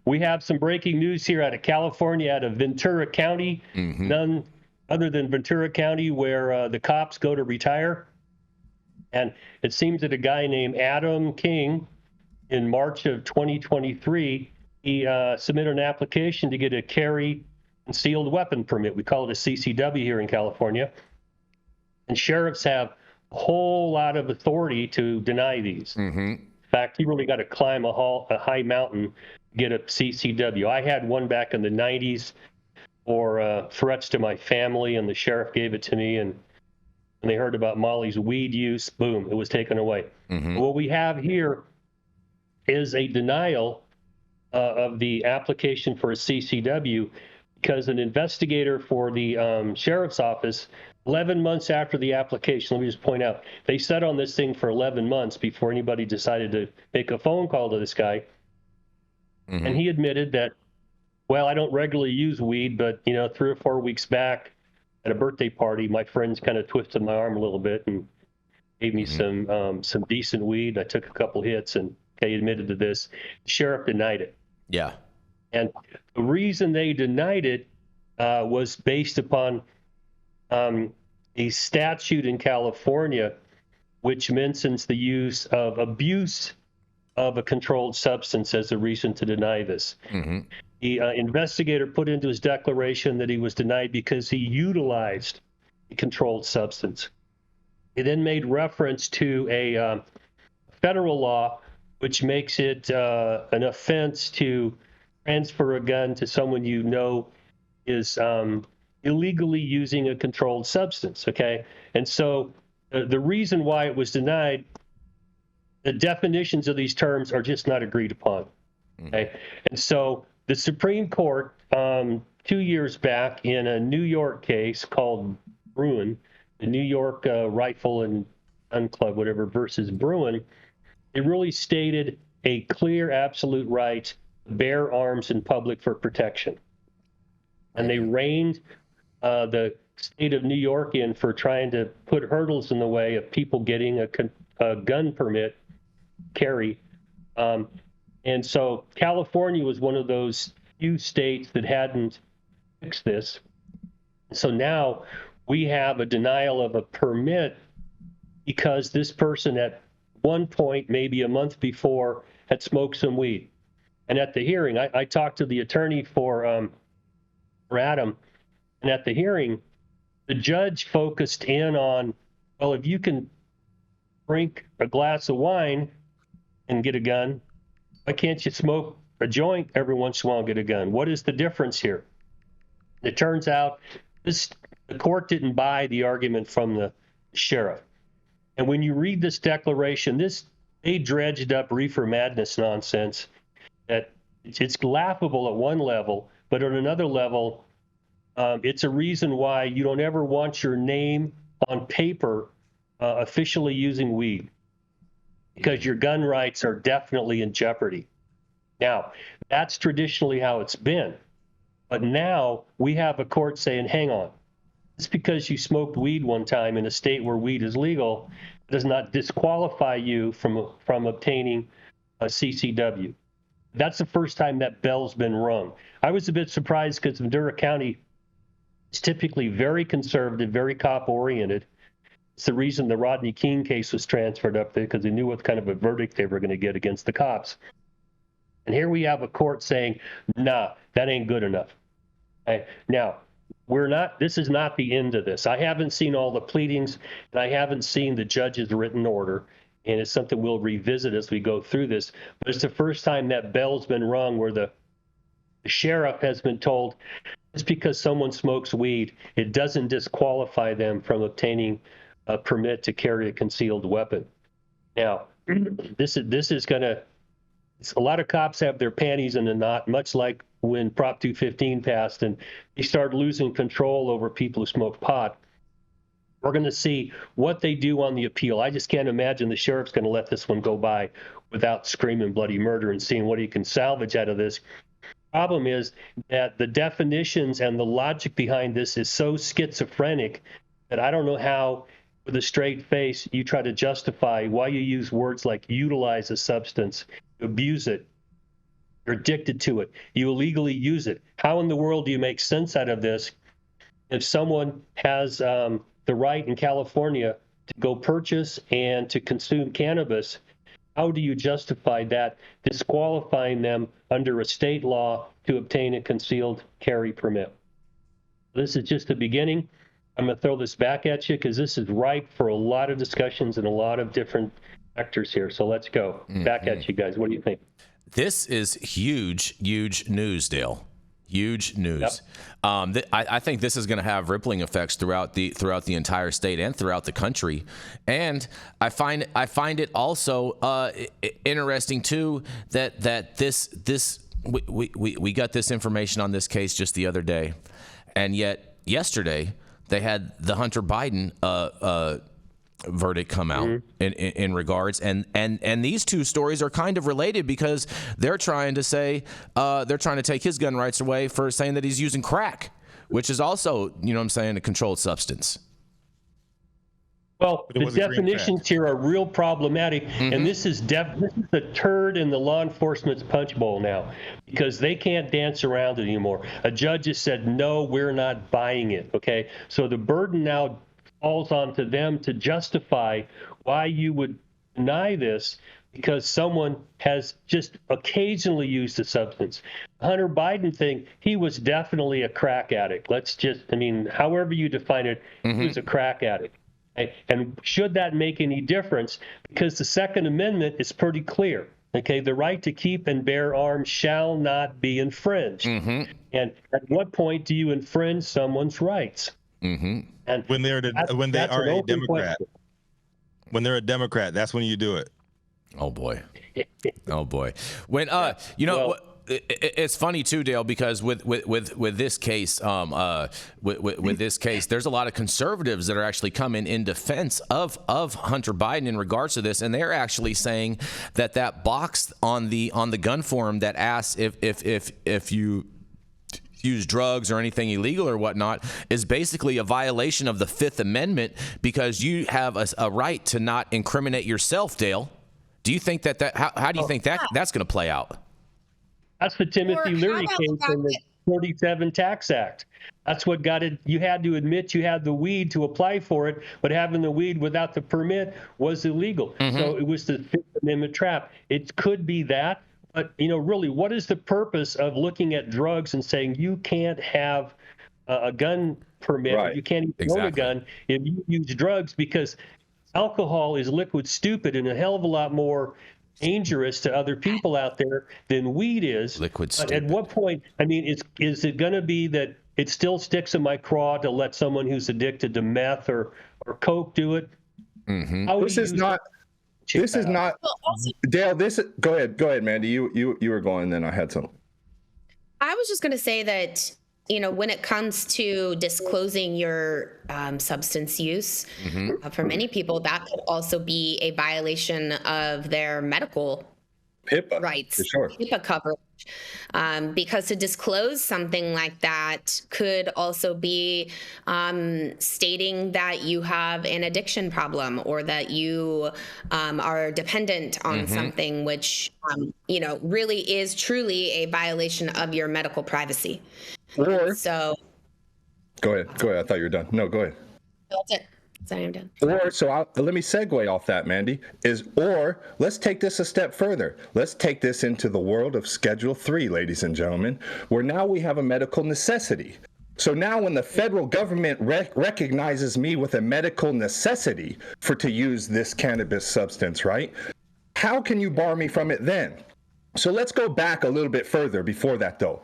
We have some breaking news here out of California, out of Ventura County, none other than Ventura County, where the cops go to retire. And it seems that a guy named Adam King, in March of 2023, he submitted an application to get a carry concealed weapon permit. We call it a CCW here in California. And sheriffs have a whole lot of authority to deny these. In fact, you really got to climb a high mountain to get a CCW. I had one back in the 90s for threats to my family, and the sheriff gave it to me. And when they heard about Molly's weed use, boom, it was taken away. What we have here is a denial of the application for a CCW because an investigator for the sheriff's office, 11 months after the application, let me just point out, they sat on this thing for 11 months before anybody decided to make a phone call to this guy. And he admitted that, well, I don't regularly use weed, but, 3 or 4 weeks back at a birthday party, my friends kind of twisted my arm a little bit and gave me some decent weed. I took a couple hits and he admitted to this. The sheriff denied it. Yeah. And the reason they denied it was based upon a statute in California which mentions the use of abuse of a controlled substance as a reason to deny this. The investigator put into his declaration that he was denied because he utilized a controlled substance. He then made reference to a federal law which makes it an offense to transfer a gun to someone is illegally using a controlled substance, okay? And so the reason why it was denied, the definitions of these terms are just not agreed upon, okay? And so the Supreme Court, 2 years back in a New York case called Bruin, the New York Rifle and Gun Club, whatever, versus Bruin, it really stated a clear, absolute right to bear arms in public for protection. And they reined the state of New York in for trying to put hurdles in the way of people getting a gun permit carry. And so California was one of those few states that hadn't fixed this. So now we have a denial of a permit because this person at one point, maybe a month before, had smoked some weed. And at the hearing, I talked to the attorney for Adam, and at the hearing, the judge focused in on, well, if you can drink a glass of wine and get a gun, why can't you smoke a joint every once in a while and get a gun? What is the difference here? It turns out the court didn't buy the argument from the sheriff. And when you read this declaration, they dredged up reefer madness nonsense that it's laughable at one level, but on another level, it's a reason why you don't ever want your name on paper officially using weed, because your gun rights are definitely in jeopardy. Now, that's traditionally how it's been. But now we have a court saying, hang on, just because you smoked weed one time in a state where weed is legal does not disqualify you from obtaining a CCW. That's the first time that bell's been rung. I was a bit surprised because Ventura County is typically very conservative, very cop-oriented. It's the reason the Rodney King case was transferred up there, because they knew what kind of a verdict they were going to get against the cops. And here we have a court saying, nah, that ain't good enough. Okay? Now, this is not the end of this. I haven't seen all the pleadings, and I haven't seen the judge's written order, and it's something we'll revisit as we go through this. But it's the first time that bell's been rung where the sheriff has been told, just because someone smokes weed, it doesn't disqualify them from obtaining a permit to carry a concealed weapon. Now, this is going to, a lot of cops have their panties in a knot, much like when Prop 215 passed and they started losing control over people who smoke pot. We're going to see what they do on the appeal. I just can't imagine the sheriff's going to let this one go by without screaming bloody murder and seeing what he can salvage out of this. Problem is that the definitions and the logic behind this is so schizophrenic that I don't know how, with a straight face, you try to justify why you use words like utilize a substance, abuse it, You're addicted to it. You illegally use it. How in the world do you make sense out of this if someone has the right in California to go purchase and to consume cannabis? How do you justify that, disqualifying them under a state law to obtain a concealed carry permit? This is just the beginning. I'm going to throw this back at you because this is ripe for a lot of discussions and a lot of different actors here. So let's go. Back at you guys. What do you think? This is huge news, Dale. Huge news. Yep. I think this is going to have rippling effects throughout the entire state and throughout the country. And I find it also interesting too that we got this information on this case just the other day, and yet yesterday they had the Hunter Biden verdict come out in regards, and these two stories are kind of related because they're trying to say they're trying to take his gun rights away for saying that he's using crack, which is also, you know what I'm saying, a controlled substance. Well, the definitions here are real problematic, and this is the turd in the law enforcement's punch bowl now, because they can't dance around it anymore. A judge has said, no, we're not buying it, okay? So the burden now falls onto them to justify why you would deny this because someone has just occasionally used the substance. Hunter Biden thing, he was definitely a crack addict. However you define it, he was a crack addict. And should that make any difference? Because the Second Amendment is pretty clear. Okay, the right to keep and bear arms shall not be infringed. And at what point do you infringe someone's rights? And when they are a Democrat. When they're a Democrat, that's when you do it. Oh boy. When it's funny too, Dale, because with this case, with this case, there's a lot of conservatives that are actually coming in defense of Hunter Biden in regards to this, and they're actually saying that box on the gun form that asks if you use drugs or anything illegal or whatnot is basically a violation of the Fifth Amendment because you have a right to not incriminate yourself, Dale. Do you think how do you think that's going to play out? That's the Timothy Leary case in the 47 Tax Act. That's what got it. You had to admit you had the weed to apply for it, but having the weed without the permit was illegal. So it was the Fifth Amendment trap. It could be that. But, really, what is the purpose of looking at drugs and saying you can't have a gun permit, right? You can't even own a gun if you use drugs, because alcohol is liquid stupid and a hell of a lot more dangerous to other people out there than weed is. Liquid stupid. At what point, is it going to be that it still sticks in my craw to let someone who's addicted to meth or coke do it? This is not... Dale, go ahead, Manndie. You were going, then I had some. I was just going to say that, when it comes to disclosing your substance use, for many people, that could also be a violation of their medical HIPAA rights, for sure. HIPAA coverage. Because to disclose something like that could also be stating that you have an addiction problem or that you are dependent on something, which, really is truly a violation of your medical privacy. Go ahead. I thought you were done. No, go ahead. That's it. So I am done. Let me segue off that, Manndie. Let's take this a step further. Let's take this into the world of Schedule 3, ladies and gentlemen, where now we have a medical necessity. So now when the federal government recognizes me with a medical necessity to use this cannabis substance, right? How can you bar me from it then? So let's go back a little bit further before that, though.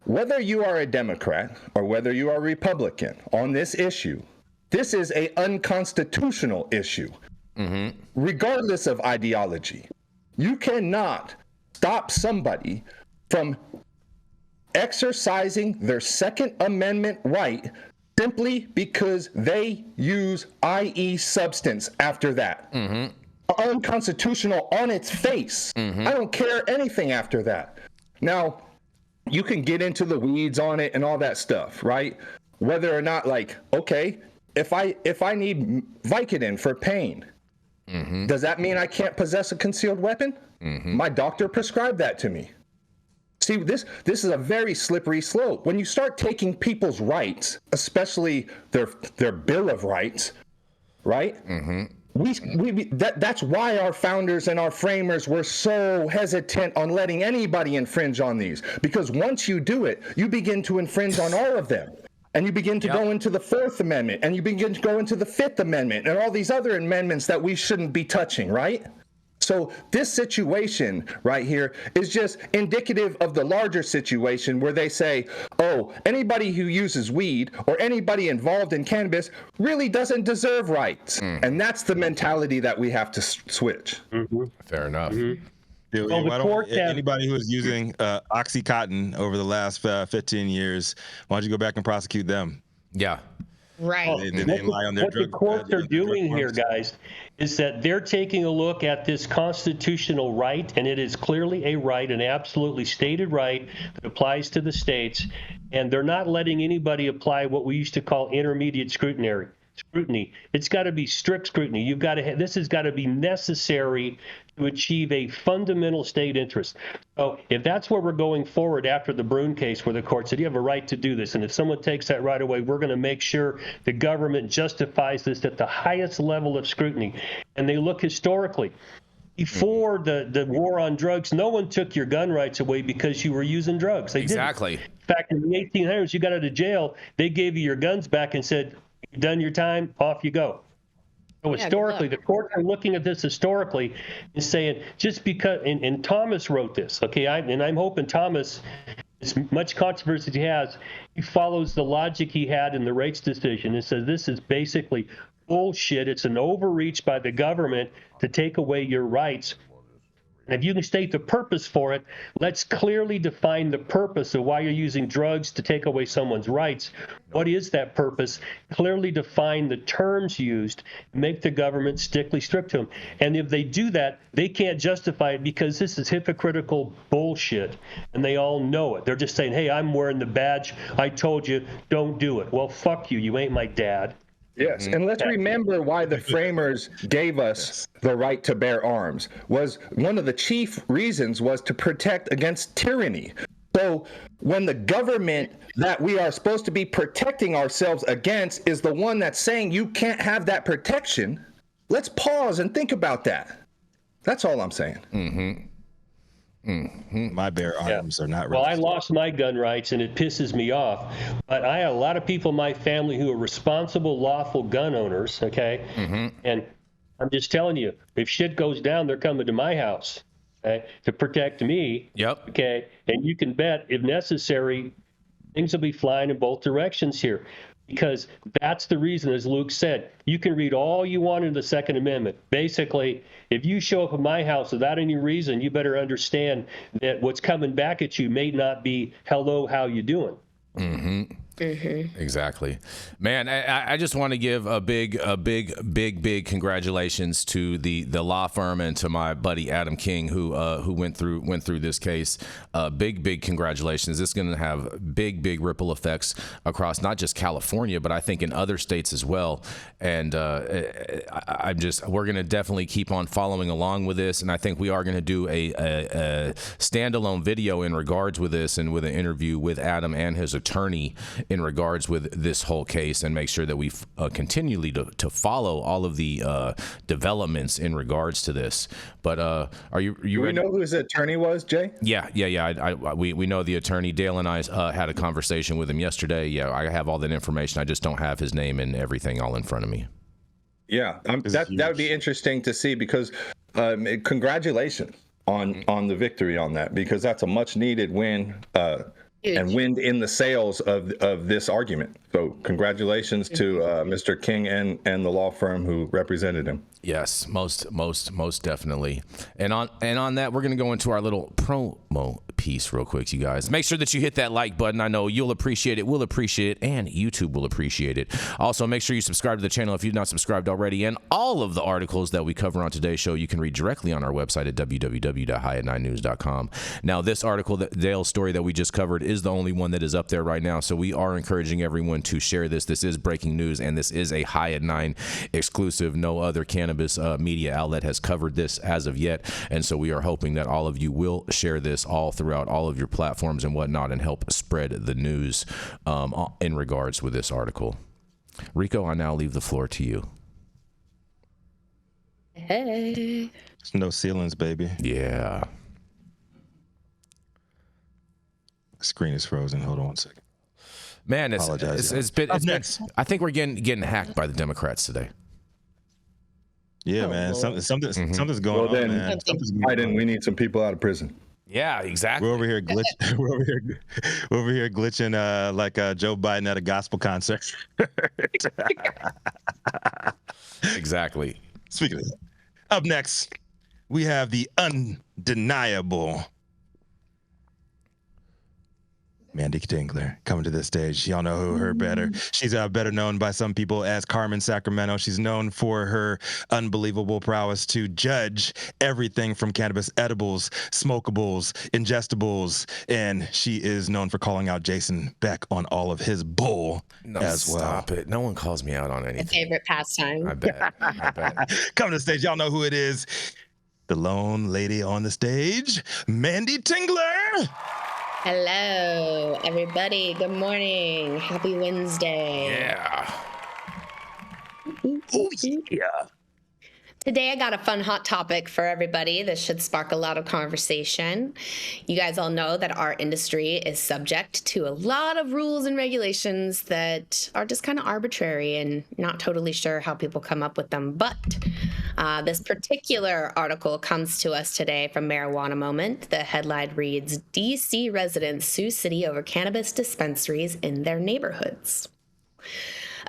Whether you are a Democrat or whether you are a Republican on this issue, this is an unconstitutional issue, regardless of ideology. You cannot stop somebody from exercising their Second Amendment right simply because they use IE substance after that. Unconstitutional on its face. I don't care anything after that. Now, you can get into the weeds on it and all that stuff, right? Whether or not, okay, if I need Vicodin for pain, does that mean I can't possess a concealed weapon? My doctor prescribed that to me. See, this is a very slippery slope. When you start taking people's rights, especially their Bill of Rights, right? That's why our founders and our framers were so hesitant on letting anybody infringe on these, because once you do it, you begin to infringe on all of them. And you begin to go into the Fourth Amendment, and you begin to go into the Fifth Amendment, and all these other amendments that we shouldn't be touching, right? So this situation right here is just indicative of the larger situation where they say, oh, anybody who uses weed or anybody involved in cannabis really doesn't deserve rights. And that's the mentality that we have to switch. Fair enough. Well, the court anybody who is using Oxycontin over the last 15 years, why don't you go back and prosecute them? Yeah. Right. What the courts are doing here, guys, is that they're taking a look at this constitutional right, and it is clearly a right, an absolutely stated right that applies to the states, and they're not letting anybody apply what we used to call intermediate scrutiny. It's got to be strict scrutiny. This has got to be necessary to achieve a fundamental state interest. So if that's where we're going forward after the Brune case, where the court said you have a right to do this, and if someone takes that right away, we're going to make sure the government justifies this at the highest level of scrutiny. And they look historically. Before the war on drugs, no one took your gun rights away because you were using drugs. They Exactly. didn't. In fact, in the 1800s, you got out of jail, they gave you your guns back and said, you've done your time, off you go. So historically, the courts are looking at this historically and saying, just because, and Thomas wrote this, okay, I'm hoping Thomas, as much controversy as he has, he follows the logic he had in the rates decision and says this is basically bullshit. It's an overreach by the government to take away your rights. And if you can state the purpose for it, let's clearly define the purpose of why you're using drugs to take away someone's rights. What is that purpose? Clearly define the terms used, make the government strictly strict to them. And if they do that, they can't justify it because this is hypocritical bullshit. And they all know it. They're just saying, hey, I'm wearing the badge. I told you, don't do it. Well, fuck you. You ain't my dad. Yes, and let's remember why the framers gave us the right to bear arms. Was one of the chief reasons was to protect against tyranny. So when the government that we are supposed to be protecting ourselves against is the one that's saying you can't have that protection, let's pause and think about that. That's all I'm saying. My bare arms are not Well, I registered. lost my gun rights, and it pisses me off. But I have a lot of people in my family who are responsible, lawful gun owners, okay? And I'm just telling you, if shit goes down, they're coming to my house, okay, to protect me. Yep. Okay? And you can bet, if necessary, things will be flying in both directions here. Because that's the reason, as Luke said, you can read all you want in the Second Amendment. Basically, if you show up at my house without any reason, you better understand that what's coming back at you may not be, hello, how you doing? Exactly, man. I just want to give a big congratulations to the law firm and to my buddy Adam King who went through this case. Big congratulations. This is going to have big ripple effects across not just California, but I think in other states as well. And we're going to definitely keep on following along with this. And I think we are going to do a standalone video in regards with this and with an interview with Adam and his attorney in regards with this whole case, and make sure that we continually to follow all of the developments in regards to this. But are you Do we know who his attorney was, Jay? Yeah. We know the attorney. Dale and I had a conversation with him yesterday. Yeah, I have all that information. I just don't have his name and everything all in front of me. Yeah, that would be interesting to see, because congratulations on the victory on that, because that's a much needed win. And wind in the sails of this argument. So congratulations to Mr. King and the law firm who represented him. Yes, most definitely. And on that, we're going to go into our little promo piece real quick, you guys. Make sure that you hit that like button. I know you'll appreciate it, we'll appreciate it, and YouTube will appreciate it. Also, make sure you subscribe to the channel if you've not subscribed already. And all of the articles that we cover on today's show, you can read directly on our website at www.highat9news.com. Now, this article, Dale's story that we just covered, is the only one that is up there right now. So we are encouraging everyone to share this. This is breaking news, and this is a High at 9 exclusive. No other cannabis media outlet has covered this as of yet. And so we are hoping that all of you will share this all throughout throughout all of your platforms and whatnot and help spread the news in regards with this article. Rico, I now leave the floor to you. Hey. No ceilings, baby. Yeah. Screen is frozen. Hold on one second. Man, it's been next. I think we're getting hacked by the Democrats today. Yeah, man. Something's going on, man. Biden, we need some people out of prison. Yeah, exactly. We're over here glitching. we're over here glitching like Joe Biden at a gospel concert. Exactly. Speaking of that, up next, we have the undeniable Manndie Tingler coming to this stage. Y'all know her better. She's better known by some people as Carmen Sacramento. She's known for her unbelievable prowess to judge everything from cannabis edibles, smokables, ingestibles, and she is known for calling out Jason Beck on all of his bull as well. Stop it. No one calls me out on anything. My favorite pastime. I bet. Coming to the stage, y'all know who it is. The lone lady on the stage, Manndie Tingler. Hello, everybody. Good morning. Happy Wednesday. Yeah. Oh, yeah. Today, I got a fun hot topic for everybody. This should spark a lot of conversation. You guys all know that our industry is subject to a lot of rules and regulations that are just kind of arbitrary and not totally sure how people come up with them. But this particular article comes to us today from Marijuana Moment. The headline reads, DC residents sue city over cannabis dispensaries in their neighborhoods.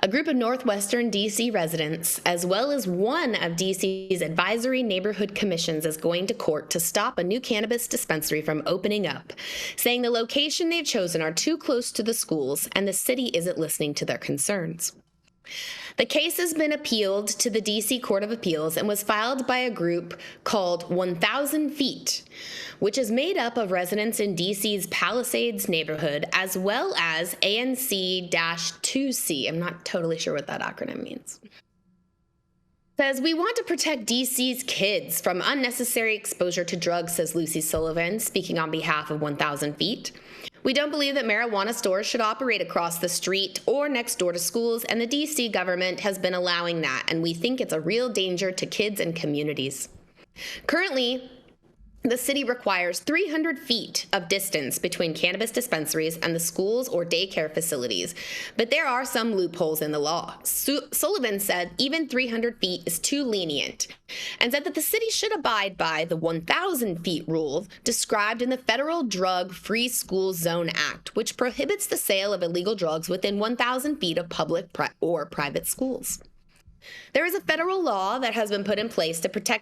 A group of Northwestern D.C. residents, as well as one of D.C.'s advisory neighborhood commissions, is going to court to stop a new cannabis dispensary from opening up, saying the location they've chosen are too close to the schools and the city isn't listening to their concerns. The case has been appealed to the D.C. Court of Appeals and was filed by a group called 1,000 Feet, which is made up of residents in D.C.'s Palisades neighborhood, as well as ANC-2C. I'm not totally sure what that acronym means. Says, we want to protect DC's kids from unnecessary exposure to drugs, says Lucy Sullivan, speaking on behalf of 1,000 Feet. We don't believe that marijuana stores should operate across the street or next door to schools, and the DC government has been allowing that, and we think it's a real danger to kids and communities. Currently, the city requires 300 feet of distance between cannabis dispensaries and the schools or daycare facilities, but there are some loopholes in the law. Sullivan said even 300 feet is too lenient and said that the city should abide by the 1,000 feet rule described in the Federal Drug Free Schools Zone Act, which prohibits the sale of illegal drugs within 1,000 feet of public or private schools. There is a federal law that has been put in place to protect